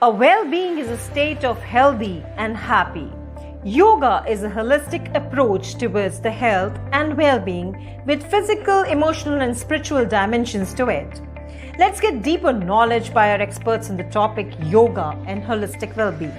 A well-being is a state of healthy and happy. Yoga is a holistic approach towards the health and well-being with physical, emotional and spiritual dimensions to it. Let's get deeper knowledge by our experts on the topic yoga and holistic well-being.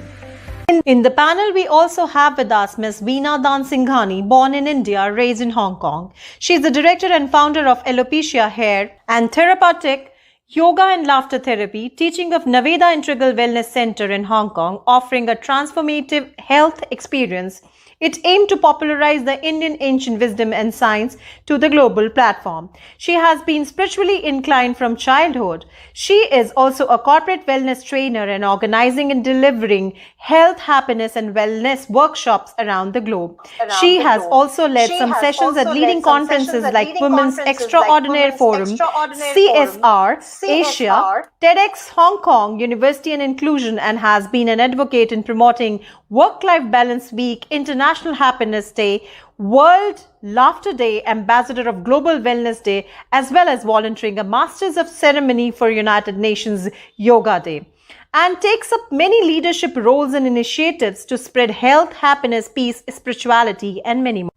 In the panel, we also have with us Ms. Veena Dan Singhani, born in India, raised in Hong Kong. She is the director and founder of Alopecia Hair and Therapeutic Yoga and Laughter Therapy, teaching of Naveda Integral Wellness Center in Hong Kong, offering a transformative health experience. It aimed to popularize the Indian ancient wisdom and science to the global platform. She has been spiritually inclined from childhood. She is also a corporate wellness trainer and organizing and delivering health, happiness and wellness workshops around the globe. She has also led some sessions at leading conferences like Women's Extraordinary Forum, CSR, Asia, TEDx Hong Kong, University and Inclusion, and has been an advocate in promoting Work-Life Balance Week, International Happiness Day, World Laughter Day, Ambassador of Global Wellness Day, as well as volunteering a Masters of Ceremony for United Nations Yoga Day, and takes up many leadership roles and initiatives to spread health, happiness, peace, spirituality, and many more.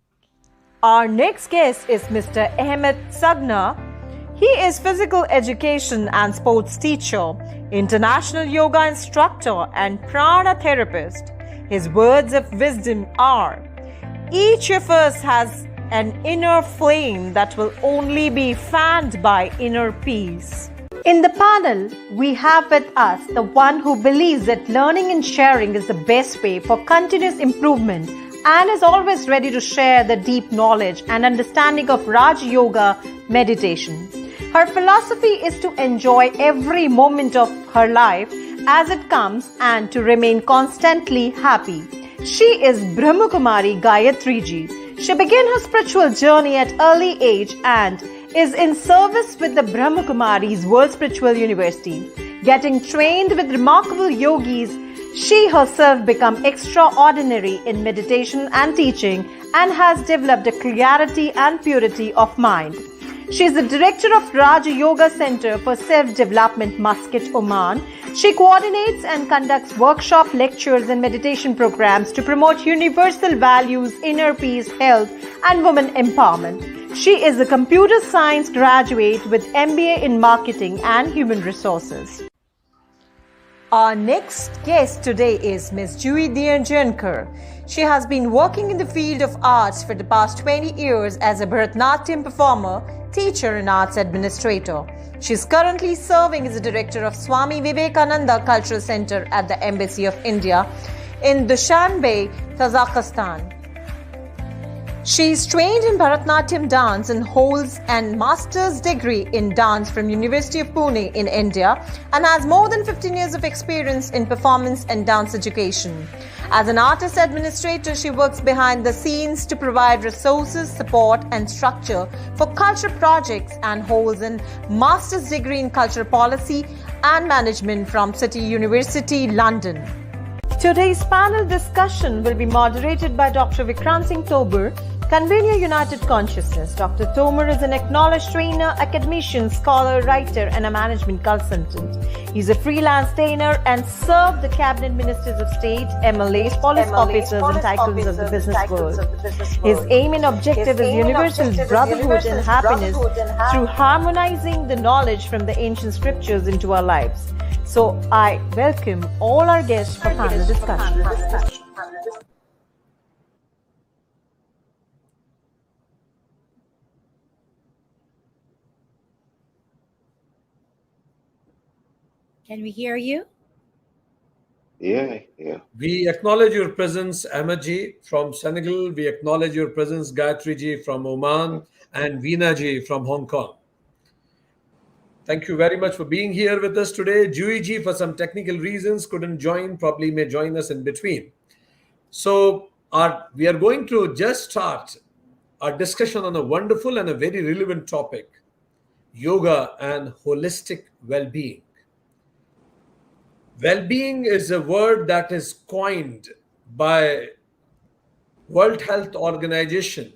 Our next guest is Mr. Ahmed Sagna. He is physical education and sports teacher, international yoga instructor, and prana therapist. His words of wisdom are, each of us has an inner flame that will only be fanned by inner peace. In the panel, we have with us the one who believes that learning and sharing is the best way for continuous improvement and is always ready to share the deep knowledge and understanding of Raj Yoga meditation. Her philosophy is to enjoy every moment of her life as it comes and to remain constantly happy. She is Brahmakumari Gayatriji. She began her spiritual journey at early age and is in service with the Brahmakumaris World Spiritual University. Getting trained with remarkable yogis, she herself became extraordinary in meditation and teaching and has developed a clarity and purity of mind. She is the director of Raja Yoga Center for Self-Development, Muscat, Oman. She coordinates and conducts workshop, lectures and meditation programs to promote universal values, inner peace, health and women empowerment. She is a computer science graduate with MBA in marketing and human resources. Our next guest today is Ms. Jui Dianjankar. She has been working in the field of arts for the past 20 years as a Bharatanatyam performer, teacher and arts administrator. She is currently serving as the director of Swami Vivekananda Cultural Center at the Embassy of India in Dushanbe, Kazakhstan. She is trained in Bharatanatyam dance and holds a master's degree in dance from University of Pune in India and has more than 15 years of experience in performance and dance education. As an artist administrator, she works behind the scenes to provide resources, support and structure for culture projects and holds a master's degree in cultural policy and management from City University, London. Today's panel discussion will be moderated by Dr. Vikrant Singh Tobar, convener United Consciousness. Dr. Tomar is an acknowledged trainer, academician, scholar, writer, and a management consultant. He is a freelance trainer and served the cabinet ministers of state, MLAs, police officers, and tycoons of the business world. His aim and objective is universal brotherhood and happiness through harmonizing the knowledge from the ancient scriptures into our lives. So I welcome all our guests for panel discussion. Can we hear you? Yeah. We acknowledge your presence, Ahmadji from Senegal. We acknowledge your presence, Gayatriji from Oman, and Veena from Hong Kong. Thank you very much for being here with us today. Jui for some technical reasons, couldn't join, probably may join us in between. So we are going to just start our discussion on a wonderful and a very relevant topic, yoga and holistic well-being. Well-being is a word that is coined by World Health Organization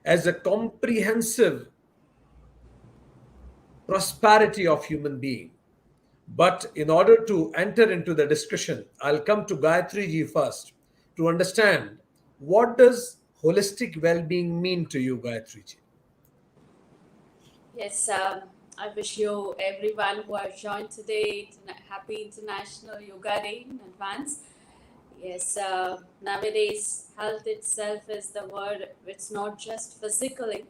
as a comprehensive prosperity of human being. But in order to enter into the discussion, I'll come to Gayatri ji first to understand what does holistic well-being mean to you, Gayatri ji. Yes, I wish you everyone who have joined today happy International Yoga Day in advance. Yes, nowadays health itself is the word. It's not just physically.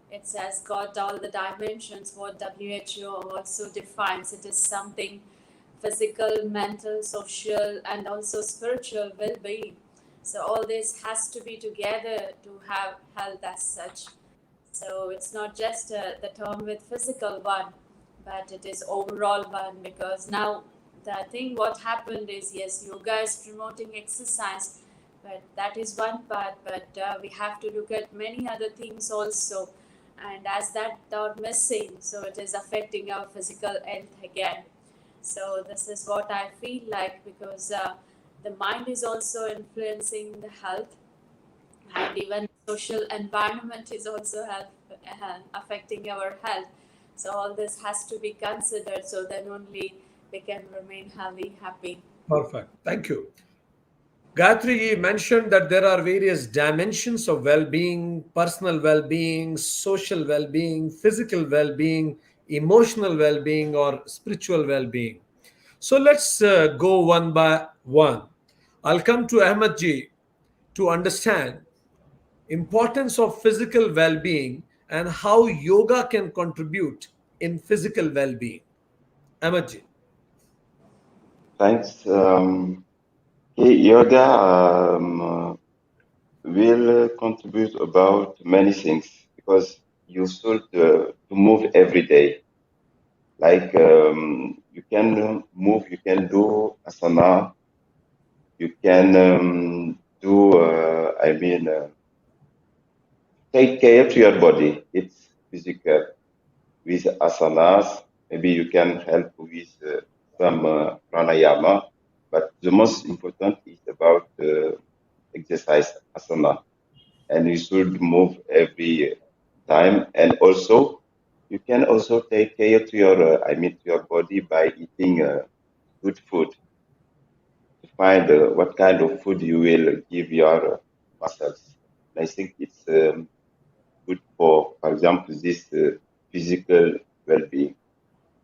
It has got all the dimensions what WHO also defines. It is something physical, mental, social, and also spiritual well-being. So all this has to be together to have health as such. So it's not just the term with physical one, but it is overall one because now the thing what happened is yes, yoga is promoting exercise, but that is one part. But we have to look at many other things also, and as that are missing, so it is affecting our physical health again. So this is what I feel like because the mind is also influencing the health and even social environment is also affecting our health. So all this has to be considered so then only we can remain healthy, happy. Perfect. Thank you. Gayatri ji mentioned that there are various dimensions of well-being: personal well-being, social well-being, physical well-being, emotional well-being, or spiritual well-being. So let's go one by one. I'll come to Ahmed ji to understand importance of physical well-being and how yoga can contribute in physical well-being. Ahmed ji. Thanks. Yoga will contribute about many things because you should to move every day. Like you can move, you can do asana, you can do, take care to your body. It's physical with asanas. Maybe you can help with some pranayama, but the most important is about exercise asana, and you should move every time. And also, you can also take care to your, to your body by eating good food. To find what kind of food you will give your muscles. And I think it's good for example, this physical well-being.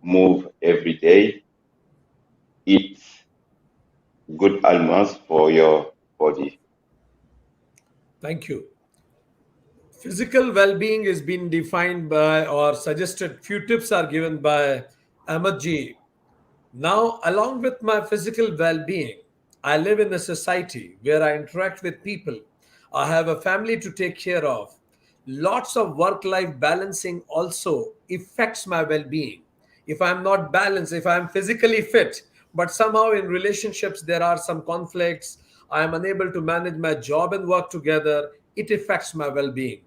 Move every day, eat good almonds for your body. Thank you. Physical well-being is being defined by or suggested. Few tips are given by Ahmed ji. Now, along with my physical well-being, I live in a society where I interact with people. I have a family to take care of. Lots of work-life balancing also affects my well-being. If I'm not balanced, if I'm physically fit, but somehow in relationships there are some conflicts, I am unable to manage my job and work together, it affects my well-being.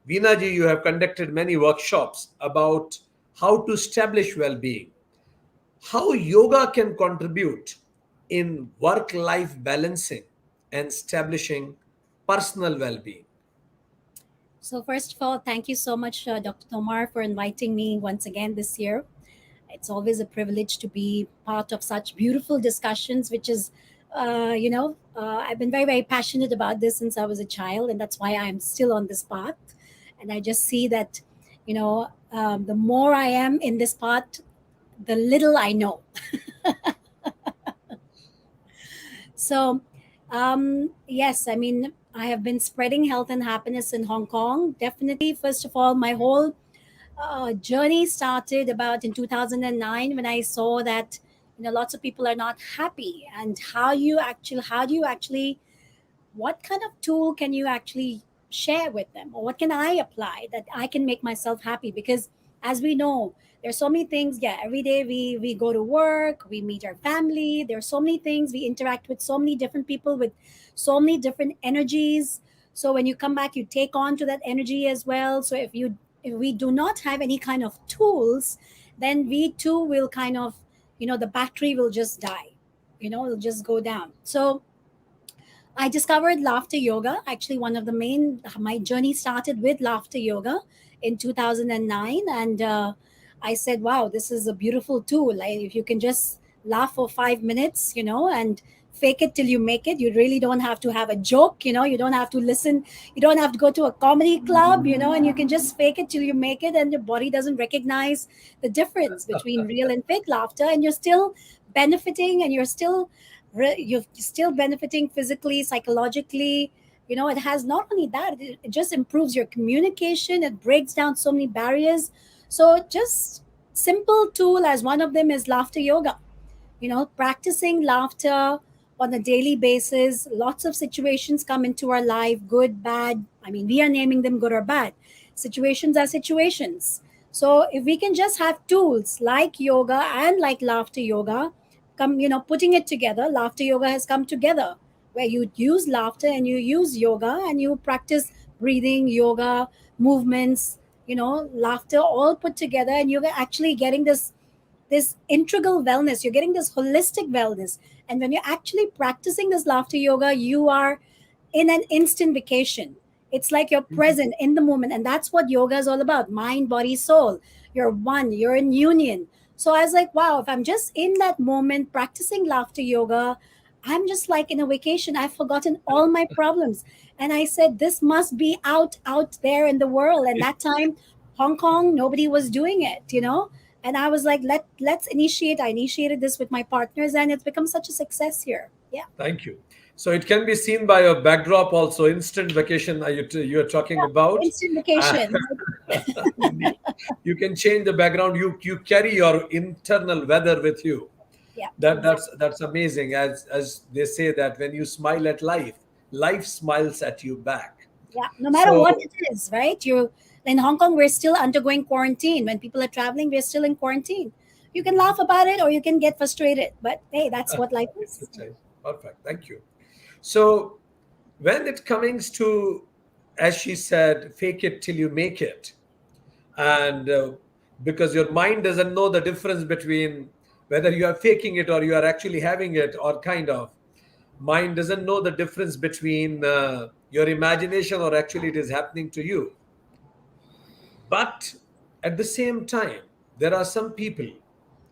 Veena ji, you have conducted many workshops about how to establish well-being, how yoga can contribute in work life balancing and establishing personal well being. So, first of all, thank you so much, Dr. Tomar, for inviting me once again this year. It's always a privilege to be part of such beautiful discussions, which is, I've been very, very passionate about this since I was a child, and that's why I'm still on this path. And I just see that, the more I am in this path, the little I know. So, yes, I mean, I have been spreading health and happiness in Hong Kong. Definitely, first of all, my whole journey started about in 2009 when I saw that lots of people are not happy, and how do you actually, what kind of tool can you actually share with them, or what can I apply that I can make myself happy? Because as we know, there's so many things. Yeah, every day we go to work, we meet our family, there's so many things, we interact with so many different people with so many different energies. So when you come back, you take on to that energy as well. So if we do not have any kind of tools, then we too will kind of, the battery will just die, it'll just go down. So I discovered laughter yoga. Actually, my journey started with laughter yoga in 2009. And I said, wow, this is a beautiful tool. Like, if you can just laugh for 5 minutes, and fake it till you make it. You really don't have to have a joke, you don't have to listen. You don't have to go to a comedy club, and you can just fake it till you make it. And your body doesn't recognize the difference between real and fake laughter. And you're still benefiting, and you're still benefiting physically, psychologically. It has not only that, it just improves your communication. It breaks down so many barriers. So just simple tool as one of them is laughter yoga. Practicing laughter on a daily basis. Lots of situations come into our life, good, bad. I mean, we are naming them good or bad. Situations are situations. So if we can just have tools like yoga and like laughter yoga, putting it together, laughter yoga has come together where you use laughter and you use yoga and you practice breathing, yoga, movements, laughter all put together, and you're actually getting this integral wellness. You're getting this holistic wellness. And when you're actually practicing this laughter yoga, you are in an instant vacation. It's like you're present in the moment. And that's what yoga is all about: mind, body, soul. You're one, you're in union. So I was like, wow, if I'm just in that moment practicing laughter yoga, I'm just like in a vacation. I've forgotten all my problems. And I said, this must be out there in the world. And that time, Hong Kong, nobody was doing it. And I was like, let's initiate. I initiated this with my partners, and it's become such a success here. Yeah. Thank you. So it can be seen by your backdrop also. Instant vacation you are talking about. Instant Uh, vacation. Indeed. You can change the background. You carry your internal weather with you. Yeah. That's amazing. As they say that when you smile at life, life smiles at you back. Yeah. No matter what So it is, right? You In Hong Kong, we're still undergoing quarantine. When people are traveling, we're still in quarantine. You can laugh about it or you can get frustrated. But hey, that's what life is. perfect. Thank you. So when it comes to, as she said, fake it till you make it, and because your mind doesn't know the difference between whether you are faking it or you are actually having it, or kind of mind doesn't know the difference between your imagination or actually it is happening to you. But at the same time, there are some people,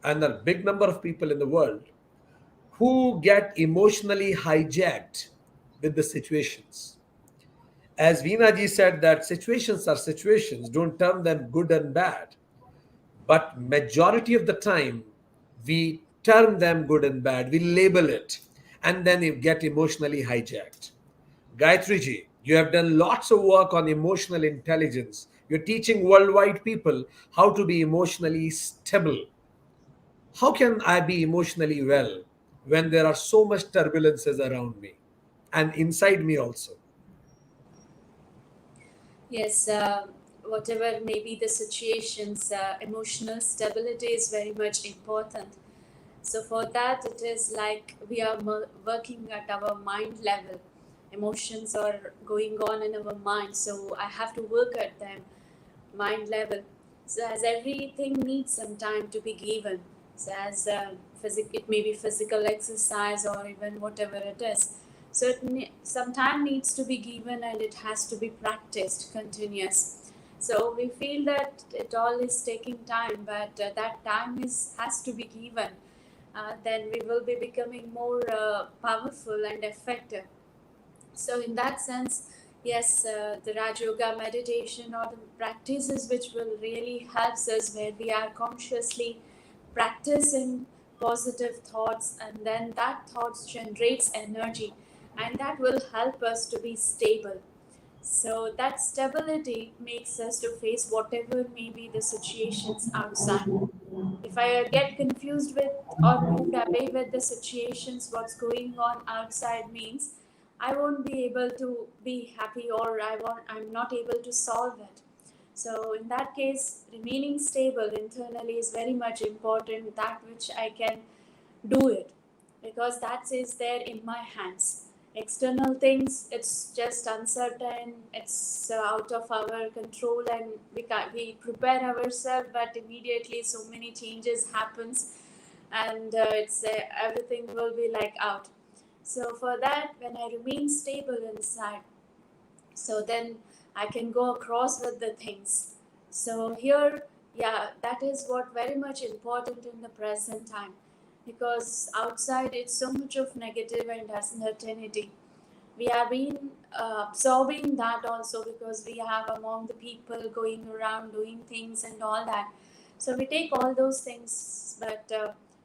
and a big number of people in the world, who get emotionally hijacked with the situations. As Veena ji said, that situations are situations, don't term them good and bad. But majority of the time, we term them good and bad, we label it, and then you get emotionally hijacked. Gayatri ji, you have done lots of work on emotional intelligence. You're teaching worldwide people how to be emotionally stable. How can I be emotionally well when there are so much turbulences around me and inside me also? Yes, whatever may be the situations, emotional stability is very much important. So for that, it is like we are working at our mind level. Emotions are going on in our mind, so I have to work at them mind level. So as everything needs some time to be given. So as it may be physical exercise or even whatever it is. So some time needs to be given and it has to be practiced continuous. So we feel that it all is taking time, but that time has to be given. Then we will be becoming more powerful and effective. So in that sense, yes, the Raj Yoga meditation or the practices which will really helps us where we are consciously practicing positive thoughts, and then that thoughts generates energy, and that will help us to be stable. So that stability makes us to face whatever may be the situations outside. If I get confused with or moved away with the situations, what's going on outside means I won't be able to be happy, or I'm not able to solve it. So in that case, remaining stable internally is very much important, that which I can do it, because that is there in my hands. External things, it's just uncertain, it's out of our control, and we prepare ourselves, but immediately so many changes happens, and it's everything will be like out. So for that, when I remain stable inside, so then I can go across with the things. So here Yeah, that is what very much important in the present time, because outside it's so much of negative and uncertainty. We have been absorbing that also, because we have among the people going around doing things and all that. So we take all those things, but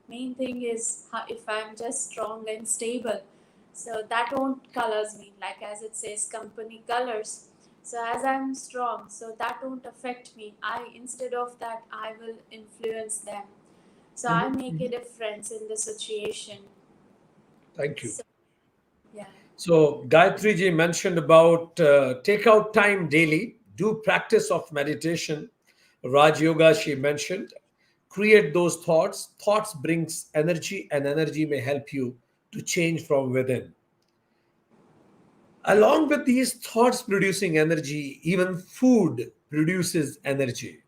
main thing is if I'm just strong and stable, so that won't colors me, like as it says company colors. So as I'm strong, so that won't affect me. I, instead of that, I will influence them. So I make a difference in the situation. Thank you. So yeah. So Gayatri ji mentioned about take out time daily, do practice of meditation. Raj Yoga, she mentioned, create those thoughts. Thoughts brings energy, and energy may help you to change from within. Along with these thoughts producing energy, even food produces energy.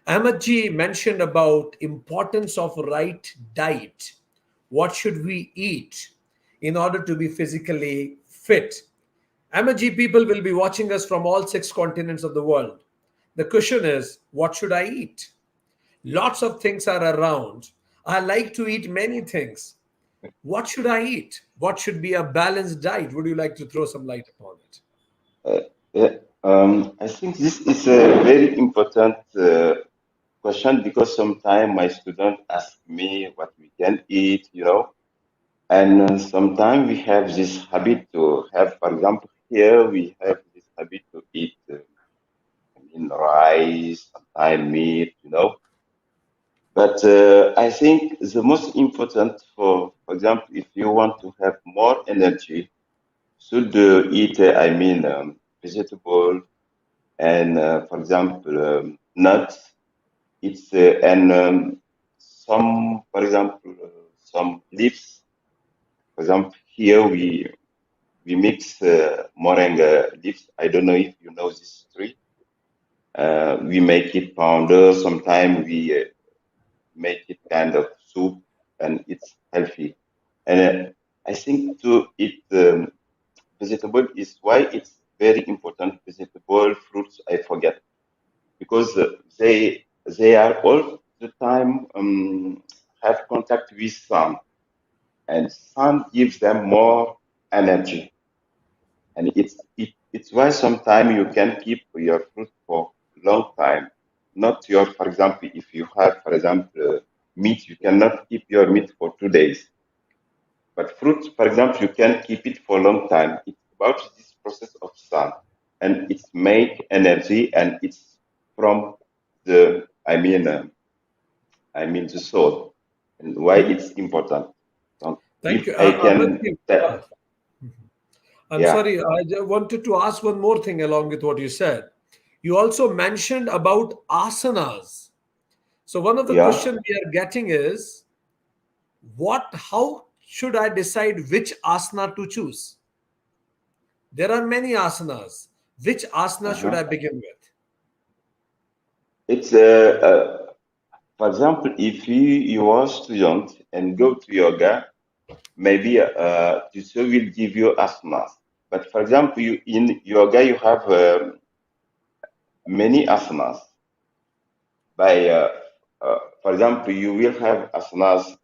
Ahmed ji mentioned about importance of right diet. What should we eat in order to be physically fit? Ahmed ji, people will be watching us from all 6 continents of the world. The question is, what should I eat? Lots of things are around. I like to eat many things. What should I eat? What should be a balanced diet? Would you like to throw some light upon it? Uh, yeah, I think this is a very important question because sometimes my students ask me what we can eat, and sometimes we have this habit to have, for example, here we have this habit to eat, rice, sometimes meat, But I think the most important, for example, if you want to have more energy, should eat, vegetable and, for example, nuts. It's and some, for example, some leaves. For example, here we mix moringa leaves. I don't know if you know this tree. We make it powder. Sometimes we make it kind of soup, and it's healthy. And I think to eat vegetable is why it's very important. Vegetable, fruits, I forget because they are all the time have contact with sun, and sun gives them more energy. And it's why sometimes you can keep your fruit for long time. Not your, for example, if you have, for example, meat, you cannot keep your meat for 2 days. But fruit, for example, you can keep it for a long time. It's about this process of sun, and it's make energy, and it's from the, the soul, and why it's important. Thank If you. I Ahmed can, ji, I'm yeah, sorry, I wanted to ask one more thing along with what you said. You also mentioned about asanas. So one of the yeah. questions we are getting is how should I decide which asana to choose? There are many asanas. Which asana should I Uh-huh. begin with? It's for example, if you are student and go to yoga, maybe teacher will give you asanas. But for example, you in yoga you have many asanas. By for example, you will have asanas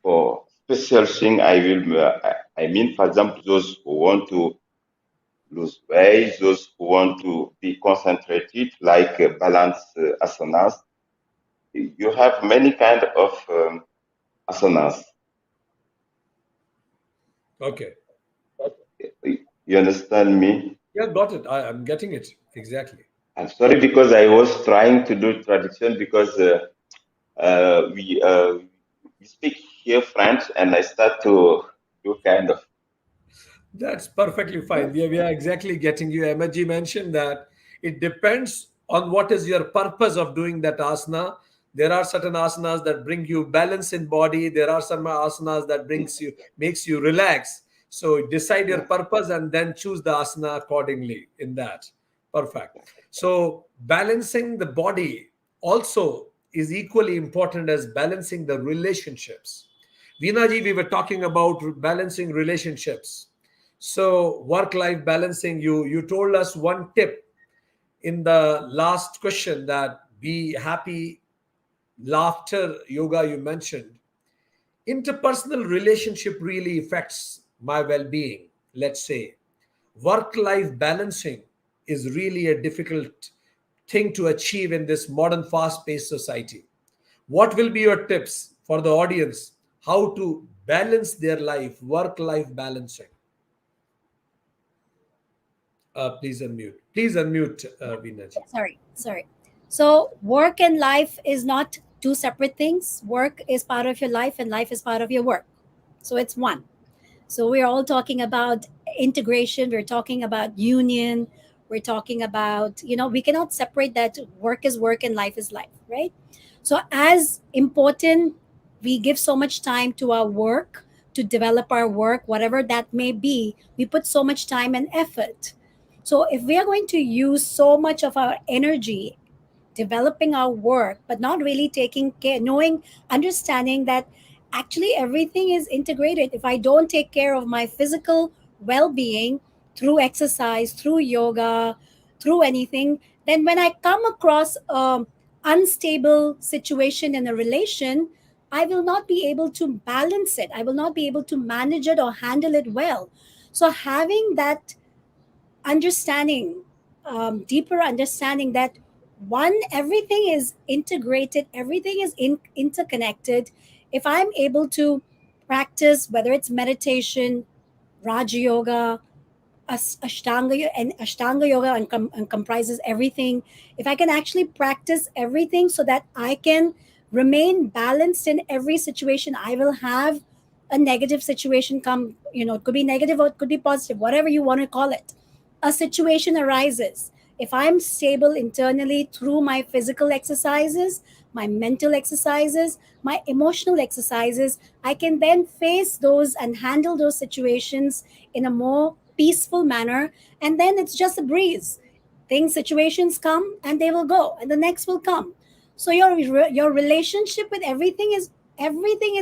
for special thing. For example, those who want to lose weight, those who want to be concentrated, like balance asanas. You have many kind of asanas. Okay. You understand me? Yeah, got it. I'm getting it. Exactly. I'm sorry because I was trying to do traduction because we speak here French, and I start to do kind of. That's perfectly fine. We are exactly getting you. Emoji mentioned that it depends on what is your purpose of doing that asana. There are certain asanas that bring you balance in body. There are some asanas that makes you relax. So decide your Yeah. purpose and then choose the asana accordingly in that. Perfect. So balancing the body also is equally important as balancing the relationships. Veena ji, we were talking about balancing relationships. So work life balancing, you told us one tip in the last question that be happy, laughter, yoga you mentioned. Interpersonal relationship really affects my well-being. Let's say work-life balancing is really a difficult thing to achieve in this modern fast-paced society. What will be your tips for the audience how to balance their life, work-life balancing? Please unmute. Please unmute, Veenaji. Sorry. So work and life is not two separate things. Work is part of your life and life is part of your work. So it's one. So we're all talking about integration, we're talking about union, we're talking about, we cannot separate that. Work is work and life is life, right? So as important, we give so much time to our work, to develop our work, whatever that may be, we put so much time and effort. So if we are going to use so much of our energy developing our work, but not really taking care, knowing, understanding that actually everything is integrated. If I don't take care of my physical well being through exercise, through yoga, through anything, then when I come across a unstable situation in a relation, I will not be able to balance it. I will not be able to manage it or handle it well. So having that understanding, deeper understanding that one, everything is integrated, everything is interconnected. If I'm able to practice, whether it's meditation, Raja Yoga, Ashtanga yoga and comprises everything. If I can actually practice everything so that I can remain balanced in every situation, I will have a negative situation come, it could be negative or it could be positive, whatever you want to call it. A situation arises. If I'm stable internally through my physical exercises, my mental exercises, my emotional exercises, I can then face those and handle those situations in a more peaceful manner. And then it's just a breeze. Situations come and they will go, and the next will come. So your relationship with everything is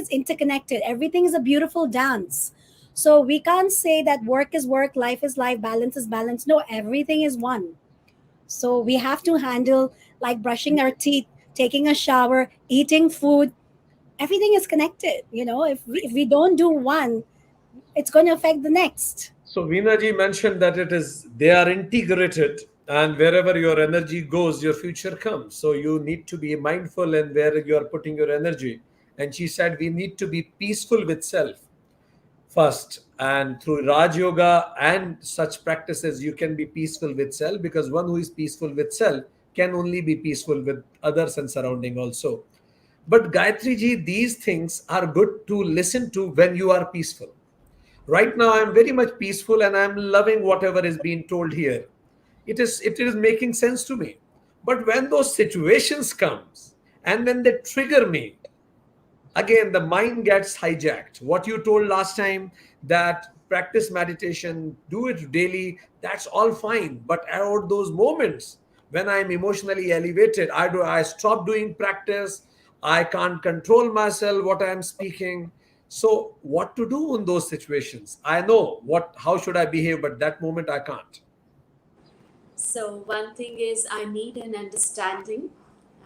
interconnected. Everything is a beautiful dance. So we can't say that work is work, life is life, balance is balance. No, everything is one. So we have to handle, like brushing our teeth, taking a shower, eating food. Everything is connected. If we don't do one, it's going to affect the next. So Veenaji mentioned that they are integrated, and wherever your energy goes, your future comes. So you need to be mindful in where you are putting your energy. And she said we need to be peaceful with self first, and through Raj Yoga and such practices, you can be peaceful with self, because one who is peaceful with self can only be peaceful with others and surrounding also. But Gayatri ji, these things are good to listen to when you are peaceful. Right now I'm very much peaceful and I'm loving whatever is being told here. It is making sense to me. But when those situations comes and when they trigger me, again the mind gets hijacked. What you told last time, that practice meditation, do it daily, that's all fine. But at those moments when I'm emotionally elevated, I stop doing practice. I can't control myself what I'm speaking. So what to do in those situations? I know how should I behave, but that moment I can't. So one thing is I need an understanding,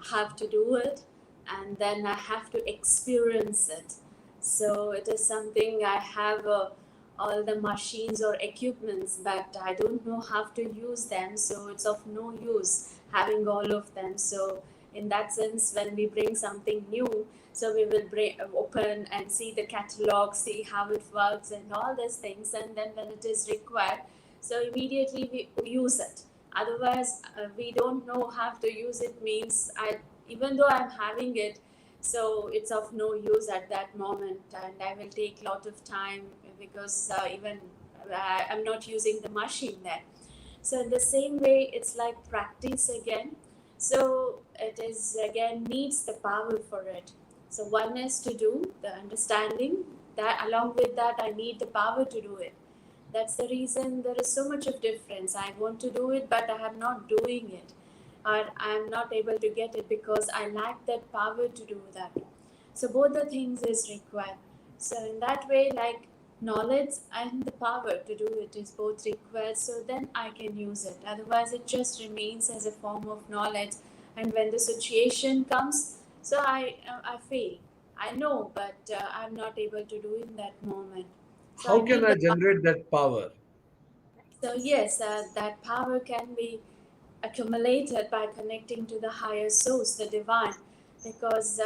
I have to do it, and then I have to experience it. So it is something I have all the machines or equipments, but I don't know how to use them. So it's of no use having all of them. So in that sense, when we bring something new, so we will open and see the catalog, see how it works and all these things, and then when it is required, so immediately we use it. Otherwise we don't know how to use it, means I, even though I'm having it, so it's of no use at that moment, and I will take a lot of time, because even I'm not using the machine there. So in the same way, it's like practice again. So it is again needs the power for it. So one is to do the understanding, that along with that I need the power to do it. That's the reason there is so much of difference. I want to do it, but I am not doing it, or I am not able to get it because I lack that power to do that. So both the things is required. So in that way, like knowledge and the power to do it is both required, so then I can use it. Otherwise, it just remains as a form of knowledge. And when the situation comes, so I fail. I know, but I'm not able to do in that moment. So I How can need I the generate that power? so yes, that power can be accumulated by connecting to the higher source, the divine, because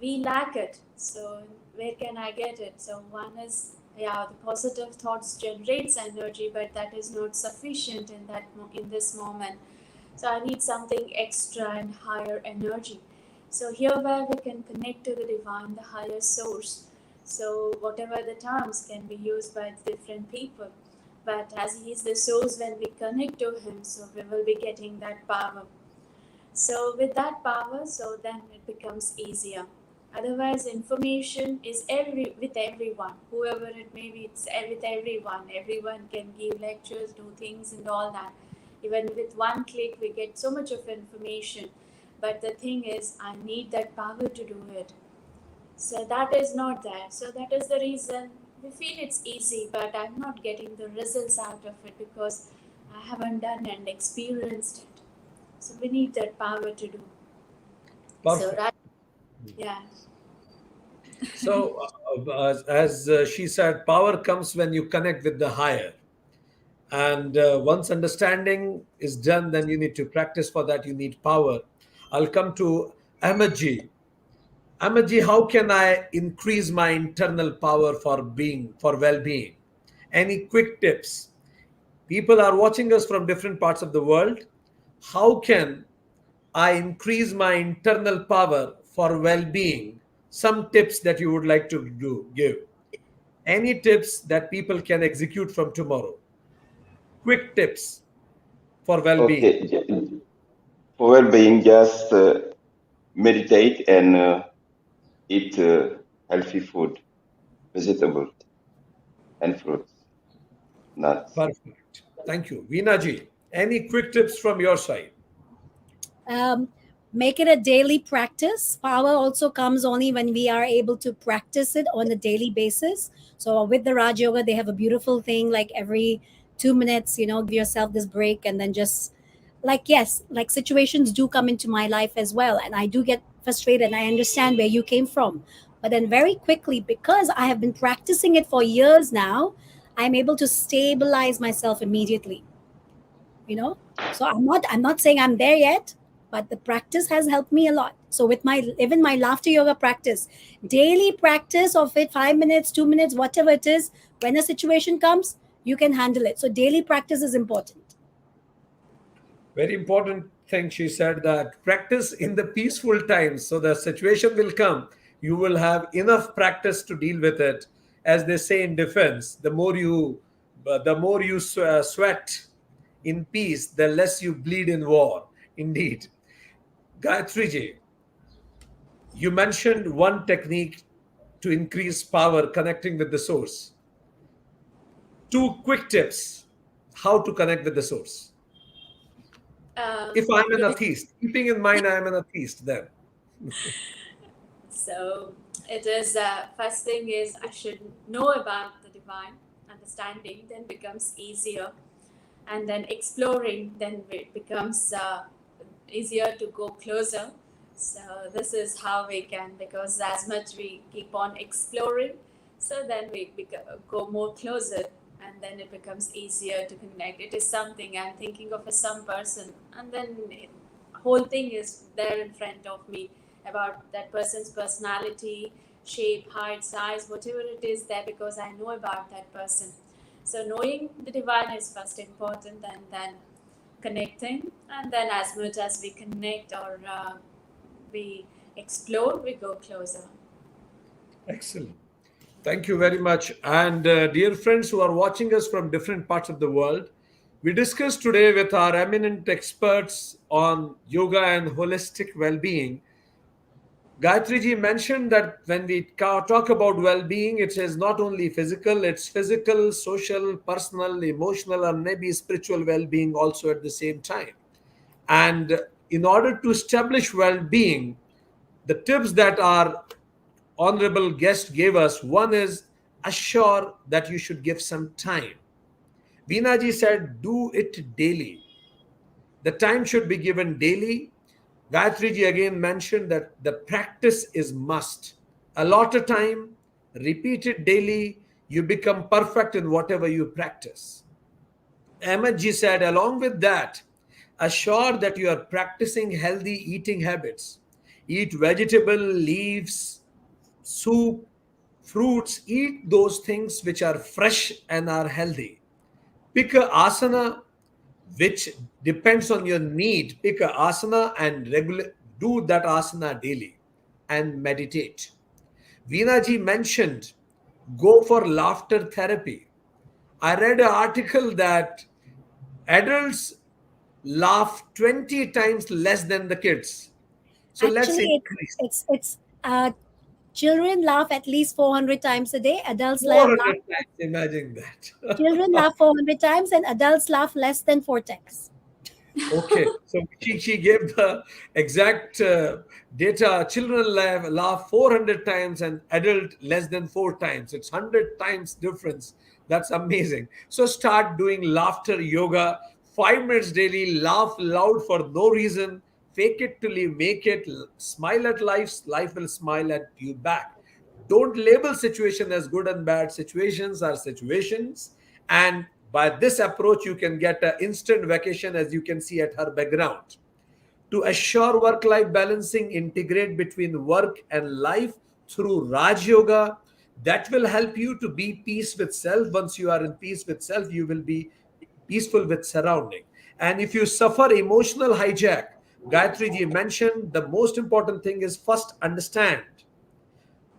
we lack it. So where can I get it? So one is, yeah, the positive thoughts generates energy, but that is not sufficient in in this moment. So I need something extra and higher energy. So here where we can connect to the divine, the higher source. So whatever the terms can be used by different people. But as he is the source, when we connect to him, so we will be getting that power. So with that power, so then it becomes easier. Otherwise, information is with everyone, whoever it may be. It's with everyone. Everyone can give lectures, do things, and all that. Even with one click, we get so much of information. But the thing is, I need that power to do it. So that is not there. So that is the reason we feel it's easy, but I'm not getting the results out of it because I haven't done and experienced it. So we need that power to do. So Perfect. right, yeah. So, as she said, power comes when you connect with the higher. And once understanding is done, then you need to practice for that. You need power. I'll come to Ahmed Ji. Ahmed Ji, how can I increase my internal power for well being? Any quick tips? People are watching us from different parts of the world. How can I increase my internal power for well being? Some tips that you would like to give. Any tips that people can execute from tomorrow? Quick tips for well being. Okay, for well-being, just meditate and eat healthy food, vegetables and fruits, nuts. Perfect. Thank you. Veena ji, any quick tips from your side? um, make it a daily practice. Power also comes only when we are able to practice it on a daily basis. So with the Raj Yoga, they have a beautiful thing like every 2 minutes, give yourself this break and then just like, yes, like situations do come into my life as well. And I do get frustrated and I understand where you came from. But then very quickly, because I have been practicing it for years now, I'm able to stabilize myself immediately you know so I'm not saying I'm there yet, but the practice has helped me a lot. So with my even my laughter yoga practice, daily practice of it, 5 minutes, 2 minutes, whatever it is, when a situation comes, you can handle it. So daily practice is important. Very important thing she said, that practice in the peaceful times. So the situation will come. You will have enough practice to deal with it. As they say in defense, the more you sweat in peace, the less you bleed in war. Indeed. Gayatri ji, you mentioned one technique to increase power, connecting with the source. Two quick tips how to connect with the source. If I'm an Yes. atheist, keeping in mind I am an atheist, then So it is first thing is I should know about the divine understanding, then becomes easier, and then exploring, then it becomes easier to go closer. So this is how we can, because as much we keep on exploring, so then we go more closer, and then it becomes easier to connect. It is something I'm thinking of as some person, and then whole thing is there in front of me about that person's personality, shape, height, size, whatever it is there, because I know about that person. So knowing the divine is first important, and then connecting, and then as much as we connect or we explore, we go closer. excellent. Thank you very much. And dear friends who are watching us from different parts of the world, we discussed today with our eminent experts on yoga and holistic well being. Gayatri ji mentioned that when we talk about well being, it is not only physical, it's physical, social, personal, emotional, and maybe spiritual well being also at the same time. And in order to establish well being, the tips that our honorable guest gave us, one is assure that you should give some time. Veenaji said, do it daily. The time should be given daily. Gayatri ji again mentioned that the practice is must. Allot a time, repeat it daily, you become perfect in whatever you practice. Ahmed ji said, along with that, assure that you are practicing healthy eating habits. Eat vegetable, leaves, soup, fruits, eat those things which are fresh and are healthy. Pick a asana which depends on your need. Pick a asana and do that asana daily and meditate. Veena ji mentioned go for laughter therapy. I read an article that adults laugh 20 times less than the kids. So let's Actually, increase it's children laugh at least 400 times a day. Adults laugh 400 times. Imagine Children that. laugh 400 times and adults laugh less than 4 times. Okay, so she gave the exact data. Children laugh 400 times and adult less than 4 times. It's 100 times difference. That's amazing. So start doing laughter yoga, 5 minutes daily. Laugh loud for no reason. Fake it till you make it. Smile at life. Life will smile at you back. Don't label situation as good and bad. Situations are situations, and by this approach you can get an instant vacation, as you can see at her background. To assure work life balancing, integrate between work and life through Raj Yoga. That will help you to be peace with self. Once you are in peace with self, you will be peaceful with surrounding. And if you suffer emotional hijack, Gayatri ji mentioned the most important thing is first understand.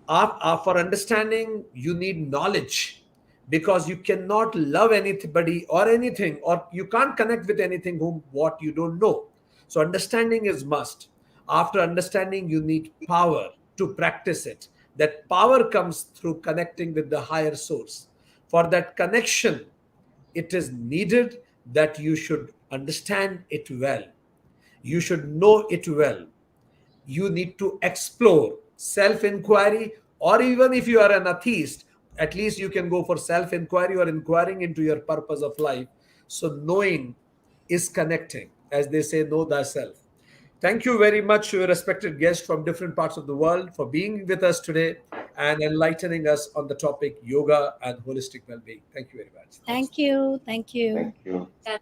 For understanding, you need knowledge, because you cannot love anybody or anything, or you can't connect with anything whom what you don't know. So understanding is must. After understanding, you need power to practice it. That power comes through connecting with the higher source. For that connection, it is needed that you should understand it well. You should know it well. You need to explore self inquiry, or even if you are an atheist, at least you can go for self inquiry or inquiring into your purpose of life. So knowing is connecting, as they say, know thyself. Thank you very much to your respected guests from different parts of the world for being with us today and enlightening us on the topic yoga and holistic well-being. Thank you very much. Namaste. Thank you. Thank Thank you. you. Yeah,